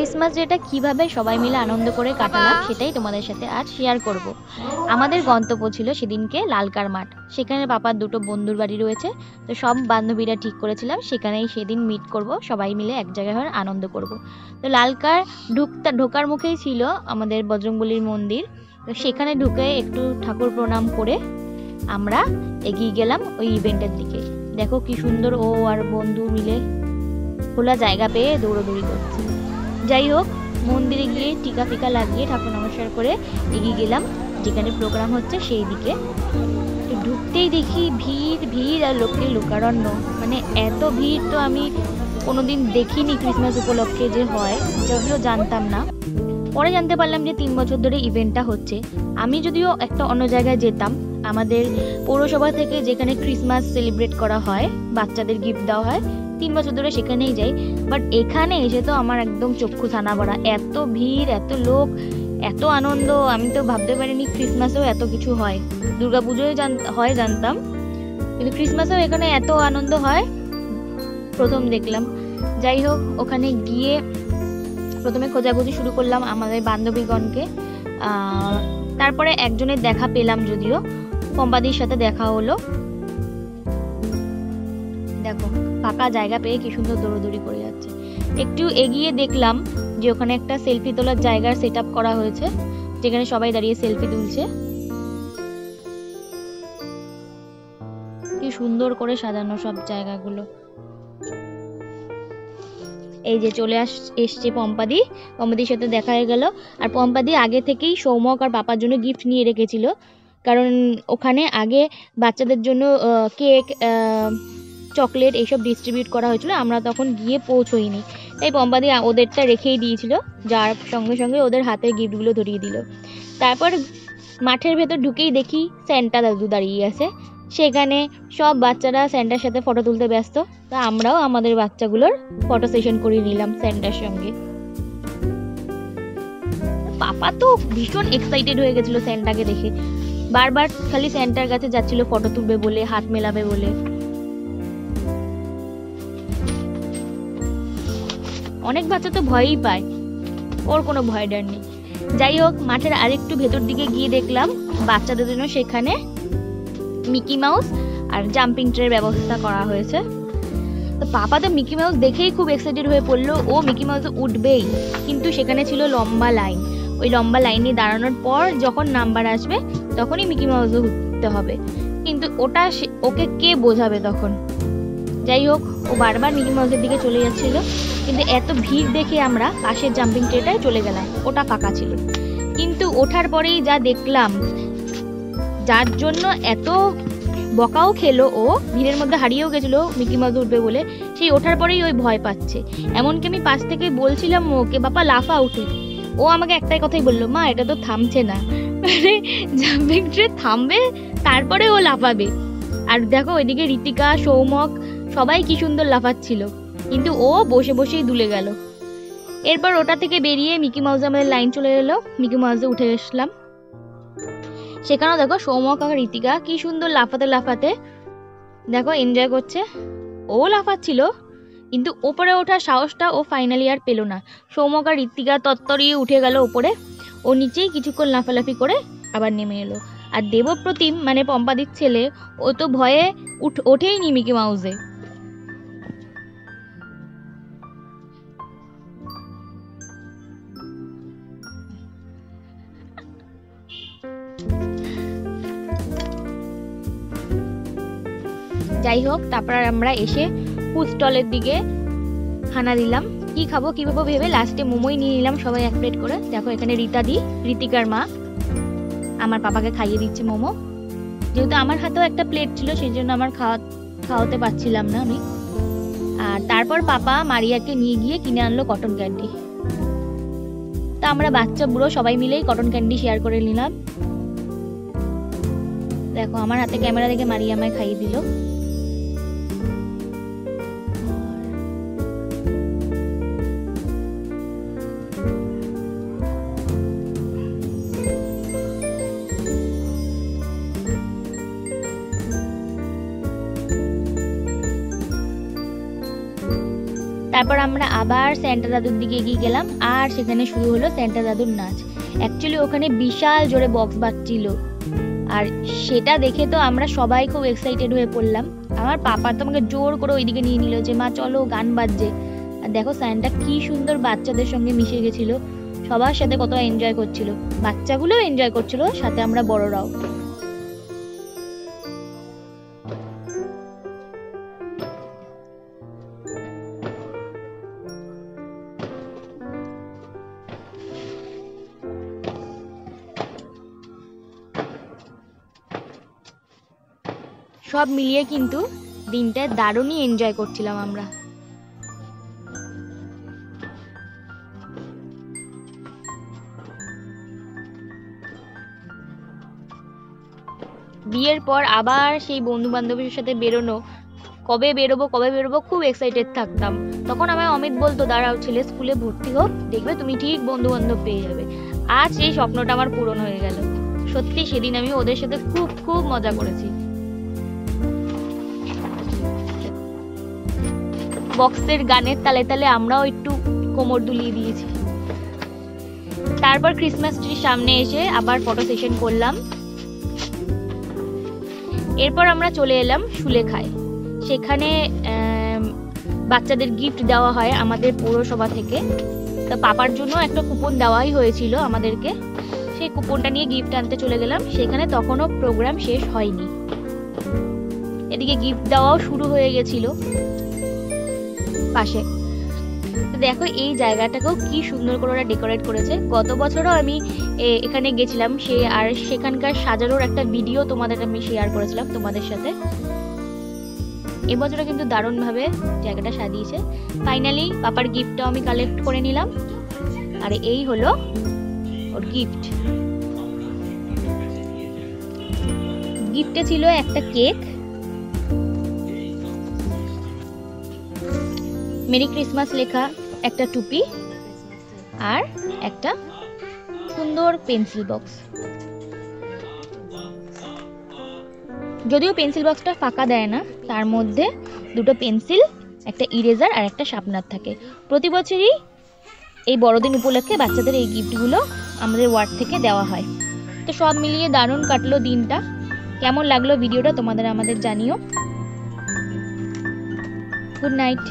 Christmas data কিভাবে সবাই মিলে আনন্দ করে কাটালাম সেটাই তোমাদের সাথে আজ শেয়ার করব। আমাদের গন্তব্য ছিল সেদিনকে লালকার মাঠ। সেখানে পাপার দুটো বন্ধুর বাড়ি রয়েছে, তো সব বান্ধবীরা ঠিক করেছিলাম সেখানেই সেদিন মিট করব, সবাই মিলে এক জায়গায় হয়ে আনন্দ করব। তো লালকার ঢোকার মুখেই ছিল আমাদের বজরংবলীর মন্দির। তো সেখানে ঢুকে একটু ঠাকুর প্রণাম করে আমরা এগিয়ে গেলাম ওই ইভেন্টের দিকে। দেখো কি সুন্দর ও আর বন্ধু মিলে খোলা জায়গা পেয়ে দৌড়াদৌড়ি করছে। যাই হোক, মন্দিরে গিয়ে টিকা ফিকা লাগিয়ে ঠাকুর নমস্কার করে এগিয়ে গেলাম যেখানে প্রোগ্রাম হচ্ছে সেই দিকে। ঢুকতেই দেখি ভিড় ভিড় আর লোকের লোকারণ্য, মানে এত ভিড় তো আমি কোনোদিন দেখিনি ক্রিসমাস উপলক্ষে যে হয়, যদিও জানতাম না। পরে জানতে পারলাম যে 3 বছর ধরে ইভেন্টটা হচ্ছে। আমি যদিও একটা অন্য জায়গায় যেতাম, আমাদের পৌরসভা থেকে যেখানে ক্রিসমাস সেলিব্রেট করা হয়, বাচ্চাদের গিফট দেওয়া হয়, 3 বছর ধরে সেখানেই যাই। বাট এখানে এসে তো আমার একদম চক্ষু ছানা ভরা, এত ভিড়, এত লোক, এত আনন্দ। আমি তো ভাবতে পারিনি ক্রিসমাসেও এত কিছু হয়। দুর্গাপুজোয় হয় জানতাম, কিন্তু ক্রিসমাসেও এখানে এত আনন্দ হয় প্রথম দেখলাম। যাই হোক, ওখানে গিয়ে প্রথমে খোঁজাখুঁজি শুরু করলাম আমাদের বান্ধবীগণকে। তারপরে একজনের দেখা পেলাম, যদিও পম্পাদির সাথে দেখা হলো। দেখো ফাঁকা জায়গা পেয়ে কি সুন্দর দৌড়দৌড়ি করে যাচ্ছে। একটু এগিয়ে দেখলাম যে ওখানে একটা সেলফি তোলার জায়গার সেট আপ করা হয়েছে, যেখানে সবাই দাঁড়িয়ে সেলফি তুলছে। কি সুন্দর করে সাজানো সব জায়গাগুলো। এই যে চলে এসছে পম্পাদির সাথে দেখা হয়ে গেল। আর পম্পাদি আগে থেকেই সৌমক আর পাপার জন্য গিফট নিয়ে রেখেছিল, কারণ ওখানে আগে বাচ্চাদের জন্য কেক, চকলেট এইসব ডিস্ট্রিবিউট করা হয়েছিল। আমরা তখন গিয়ে পৌঁছইনি, তাই পম্পাদি ওদেরটা রেখেই দিয়েছিল, যার সঙ্গে সঙ্গে ওদের হাতে গিফটগুলো ধরিয়ে দিল। তারপর মাঠের ভেতর ঢুকেই দেখি স্যান্টা দাদু দাঁড়িয়ে আছে। সেখানে সব বাচ্চারা স্যান্টার সাথে ফটো তুলতে ব্যস্ত, তা আমরাও আমাদের বাচ্চাগুলোর ফটো সেশন করে নিলাম স্যান্টার সঙ্গে। পাপা তো ভীষণ এক্সাইটেড হয়ে গেছিল স্যান্টাকে দেখে, বারবার খালি স্যান্টার কাছে যাচ্ছিল ফটো তুলবে বলে, হাত মেলাবে বলে। অনেক বাচ্চা তো ভয়ই পায়, ওর কোনো ভয় ডর নেই। যাই হোক, মাঠের আরেকটু ভেতর দিকে গিয়ে দেখলাম বাচ্চাদের জন্য সেখানে মিকি মাউস আর জাম্পিং ট্রের ব্যবস্থা করা হয়েছে। তো পাপা তো মিকি মাউস দেখেই খুব এক্সাইটেড হয়ে পড়লো, ও মিকি মাউসে উঠবেই। কিন্তু সেখানে ছিল লম্বা লাইন, ওই লম্বা লাইনে দাঁড়ানোর পর যখন নাম্বার আসবে তখনই মিকি মাউসে উঠতে হবে, কিন্তু ওটা ওকে কে বোঝাবে তখন। যাই হোক, ও বারবার মিকি মাউসের দিকে চলে যাচ্ছিল, কিন্তু এত ভিড় দেখে আমরা পাশের জাম্পিং ট্রেটায় চলে গেলাম, ওটা ফাঁকা ছিল। কিন্তু ওঠার পরেই যা দেখলাম, যার জন্য এত বকাও খেলো, ও ভিড়ের মধ্যে হারিয়েও গেছিল মিকি মাউস উঠবে বলে, সেই ওঠার পরেই ওই ভয় পাচ্ছে। এমনকি আমি পাশ থেকে বলছিলাম ওকে, বাবা লাফা উঠে, ও আমাকে একটাই কথাই বললো, মা এটা তো থামছে না। মানে জাম্পিং ট্রে থামবে তারপরে ও লাফাবে। আর দেখো ওইদিকে ঋতিকা, সৌমক সবাই কি সুন্দর লাফাচ্ছিল, কিন্তু ও বসে বসেই দুলে গেল। এরপর ওটা থেকে বেরিয়ে মিকি মাউসে আমাদের লাইন চলে এলো, মিকি মাউসে উঠে গেছিলাম। সেখানেও দেখো সৌমক আর ঋতিকা কি সুন্দর লাফাতে লাফাতে দেখো এনজয় করছে। ও লাফাচ্ছিল, কিন্তু ওপরে ওঠার সাহসটা ও ফাইনালি আর পেল না। সৌমক আর ঋতিকা তত্তরিয়ে উঠে গেল ওপরে, ও নিচেই কিছুক্ষণ লাফালাফি করে আবার নেমে এলো। আর দেবপ্রতিম মানে পম্পাদির ছেলে, ও তো ভয়ে ওঠেইনি মিকি মাউসে। যাই হোক, তারপর আমরা এসে ফুড স্টলের দিকে হানা দিলাম। কি খাবো ভেবে লাস্টে মোমোই নিয়ে নিলাম সবাই এক প্লেট করে। দেখো এখানে ঋতিকার মা আমার পাপাকে খাইয়ে দিচ্ছে মোমো, যেহেতু আমার হাতেও একটা প্লেট ছিল সেই জন্য আমার খাওয়াতে পারছিলাম না আমি। আর তারপর পাপা মারিয়াকে নিয়ে গিয়ে কিনে আনলো কটন ক্যান্ডি। তা আমরা বাচ্চা বুড়ো সবাই মিলেই কটন ক্যান্ডি শেয়ার করে নিলাম। দেখো আমার হাতে ক্যামেরা দেখে মারিয়া আমায় খাইয়ে দিল। তারপর আমরা আবার স্যান্টা দাদুর দিকে এগিয়ে গেলাম, আর সেখানে শুরু হলো স্যান্টা দাদুর নাচ। অ্যাকচুয়ালি ওখানে বিশাল জোরে বক্স বাজছিল, আর সেটা দেখে তো আমরা সবাই খুব এক্সাইটেড হয়ে পড়লাম। আমার পাপা তো আমাকে জোর করে ওইদিকে নিয়ে নিল যে মা চলো গান বাজছে। আর দেখো স্যান্টা কি সুন্দর বাচ্চাদের সঙ্গে মিশে গেছিল, সবার সাথে কত এনজয় করছিল, বাচ্চাগুলোও এনজয় করছিল, সাথে আমরা বড়রাও। সব মিলিয়ে কিন্তু দিনটা দারুণই এনজয় করছিলাম আমরা। বিয়ের পর আবার সেই বন্ধু বান্ধবীর সাথে বেরোনো, কবে বেরোবো খুব এক্সাইটেড থাকতাম। তখন আমায় অমিত বলতো দাঁড়াও ছেলে স্কুলে ভর্তি হোক, দেখবে তুমি ঠিক বন্ধু বান্ধব পেয়ে যাবে। আজ সেই স্বপ্নটা আমার পূরণ হয়ে গেল। সত্যি সেদিন আমি ওদের সাথে খুব খুব মজা করেছি। বক্সের গানের তালে তালে আমরাও একটু কোমর দুলিয়ে দিয়েছি। তারপর ক্রিসমাস ট্রির সামনে এসে আবার ফটো সেশন করলাম। এরপর আমরা চলে এলাম সুলেখায়। সেখানে বাচ্চাদের গিফট দেওয়া হয় আমাদের পৌরসভা থেকে। তো পাপার জন্য একটা কুপন দেওয়াই হয়েছিল আমাদেরকে, সেই কুপনটা নিয়ে গিফট আনতে চলে গেলাম। সেখানে তখনও প্রোগ্রাম শেষ হয়নি, এদিকে গিফট দেওয়াও শুরু হয়ে গেছিল পাশে। তো দেখো এই জায়গাটাকেও কি সুন্দর করে ওরা ডেকোরেট করেছে। গত বছরও আমি এখানে গেছিলাম, আর সেখানকার সাজানোর একটা ভিডিও তোমাদের আমি শেয়ার করেছিলাম তোমাদের সাথে। এবছরও কিন্তু দারুণভাবে জায়গাটা সাজিয়েছে। ফাইনালি পাপার গিফটটাও আমি কালেক্ট করে নিলাম, আর এই হলো ওর গিফট। গিফটে ছিল একটা কেক, মেরি ক্রিসমাস লেখা একটা টুপি, আর একটা সুন্দর পেন্সিল বক্স। যদিও পেন্সিল বক্সটা ফাঁকা দেয় না, তার মধ্যে দুটো পেন্সিল, একটা ইরেজার আর একটা শার্পনার থাকে। প্রতি বছরই এই বড়দিন উপলক্ষে বাচ্চাদের এই গিফটগুলো আমাদের ওয়ার্ড থেকে দেওয়া হয়। তো সব মিলিয়ে দারুণ কাটলো দিনটা। কেমন লাগলো ভিডিওটা তোমাদের আমাদের জানিও। Good night.